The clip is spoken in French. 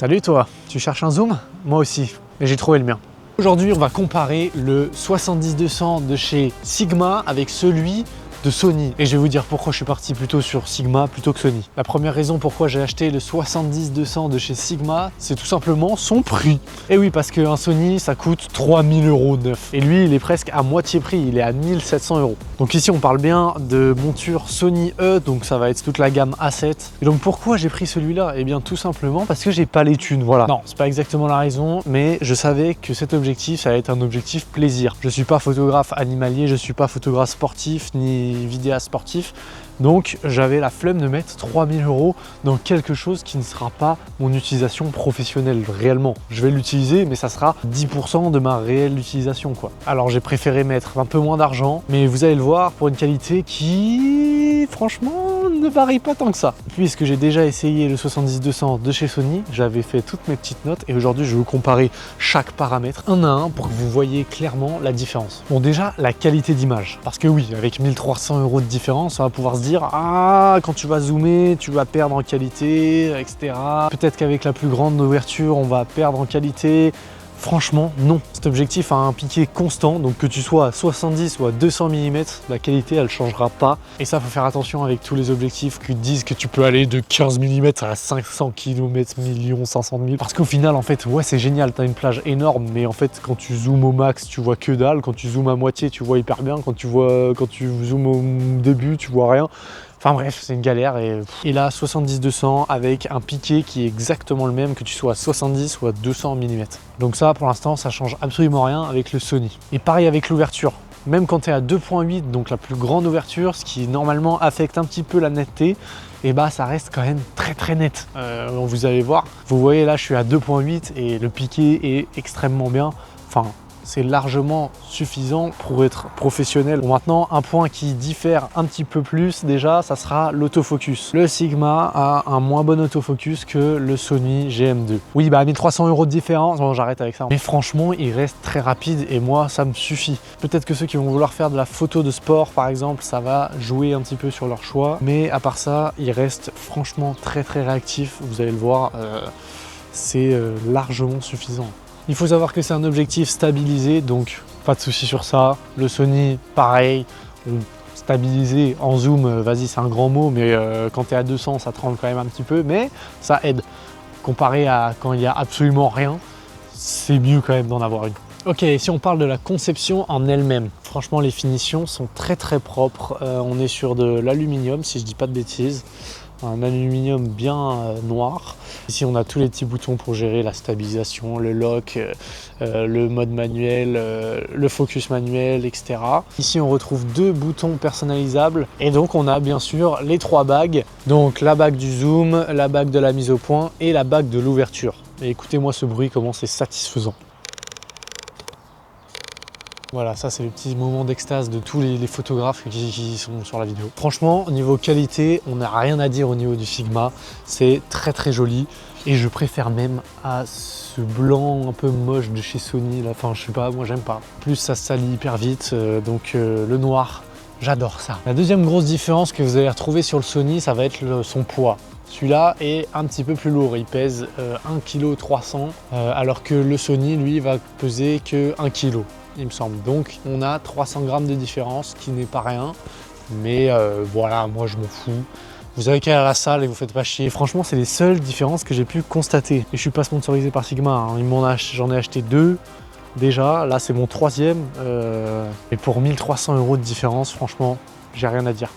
Salut toi, tu cherches un zoom? Moi aussi, et j'ai trouvé le mien. Aujourd'hui, on va comparer le 70-200 de chez Sigma avec celui de Sony. Et je vais vous dire pourquoi je suis parti plutôt sur Sigma plutôt que Sony. La première raison pourquoi j'ai acheté le 70-200 de chez Sigma, c'est tout simplement son prix. Et oui, parce qu'un Sony, ça coûte 3000 € neuf. Et lui, il est presque à moitié prix, il est à 1700 €. Donc ici, on parle bien de monture Sony E, donc ça va être toute la gamme A7. Et donc pourquoi j'ai pris celui-là? Eh bien tout simplement parce que j'ai pas les thunes, voilà. Non, c'est pas exactement la raison, mais je savais que cet objectif, ça allait être un objectif plaisir. Je suis pas photographe animalier, je suis pas photographe sportif, ni vidéaste sportif. Donc j'avais la flemme de mettre 3000 € dans quelque chose qui ne sera pas mon utilisation professionnelle réellement. Je vais l'utiliser, mais ça sera 10% de ma réelle utilisation, quoi. Alors j'ai préféré mettre un peu moins d'argent, mais vous allez le voir, pour une qualité qui, franchement, ne varie pas tant que ça. Puisque j'ai déjà essayé le 70-200 de chez Sony, j'avais fait toutes mes petites notes et aujourd'hui je vais vous comparer chaque paramètre un à un pour que vous voyez clairement la différence. Bon, déjà la qualité d'image, parce que oui, avec 1300 € de différence, on va pouvoir se dire ah, quand tu vas zoomer, tu vas perdre en qualité, etc. Peut-être qu'avec la plus grande ouverture, on va perdre en qualité. Franchement, non. Cet objectif a un piqué constant, donc que tu sois à 70 ou à 200 mm, la qualité, elle ne changera pas. Et ça, faut faire attention avec tous les objectifs qui disent que tu peux aller de 15 mm à 500 km, 500 000. Parce qu'au final, en fait, ouais, c'est génial, tu as une plage énorme, mais en fait, quand tu zoomes au max, tu vois que dalle. Quand tu zoomes à moitié, tu vois hyper bien. Quand tu zoomes au début, tu vois rien. Enfin bref, c'est une galère et là 70-200 avec un piqué qui est exactement le même que tu sois à 70 ou à 200 mm. Donc ça pour l'instant ça change absolument rien avec le Sony. Et pareil avec l'ouverture. Même quand tu es à 2.8, donc la plus grande ouverture, ce qui normalement affecte un petit peu la netteté, et bah ça reste quand même très net. Vous allez voir, vous voyez là je suis à 2.8 et le piqué est extrêmement bien. Enfin, c'est largement suffisant pour être professionnel. Bon, maintenant, un point qui diffère un petit peu plus déjà, ça sera l'autofocus. Le Sigma a un moins bon autofocus que le Sony GM2. Oui, bah 1300 € de différence, bon j'arrête avec ça. Mais franchement, il reste très rapide et moi, ça me suffit. Peut-être que ceux qui vont vouloir faire de la photo de sport, par exemple, ça va jouer un petit peu sur leur choix. Mais à part ça, il reste franchement très réactif. Vous allez le voir, c'est largement suffisant. Il faut savoir que c'est un objectif stabilisé, donc pas de souci sur ça. Le Sony, pareil, stabilisé en zoom, vas-y c'est un grand mot, mais quand tu es à 200, ça tremble quand même un petit peu, mais ça aide. Comparé à quand il n'y a absolument rien, c'est mieux quand même d'en avoir une. Ok, si on parle de la conception en elle-même, franchement les finitions sont très propres. On est sur de l'aluminium, si je dis pas de bêtises. Un aluminium bien noir. Ici on a tous les petits boutons pour gérer la stabilisation, le lock, le mode manuel, le focus manuel, etc. Ici on retrouve deux boutons personnalisables et donc on a bien sûr les trois bagues. Donc la bague du zoom, la bague de la mise au point et la bague de l'ouverture. Et écoutez-moi ce bruit, comment c'est satisfaisant. Voilà, ça c'est le petit moment d'extase de tous les photographes qui sont sur la vidéo. Franchement, au niveau qualité, on n'a rien à dire au niveau du Sigma. C'est très joli et je préfère même à ce blanc un peu moche de chez Sony. Là. Enfin, je sais pas, moi j'aime pas. Plus ça se salit hyper vite, donc le noir, j'adore ça. La deuxième grosse différence que vous allez retrouver sur le Sony, ça va être son poids. Celui-là est un petit peu plus lourd, il pèse 1,3 kg, alors que le Sony, lui, va peser que 1 kg. Il me semble. Donc on a 300 grammes de différence, qui n'est pas rien. Mais voilà, moi je m'en fous. Vous avez qu'à aller à la salle et vous faites pas chier. Franchement, c'est les seules différences que j'ai pu constater. Et je suis pas sponsorisé par Sigma, hein. J'en ai acheté deux déjà. Là, c'est mon troisième. Et pour 1300 € de différence, franchement, j'ai rien à dire.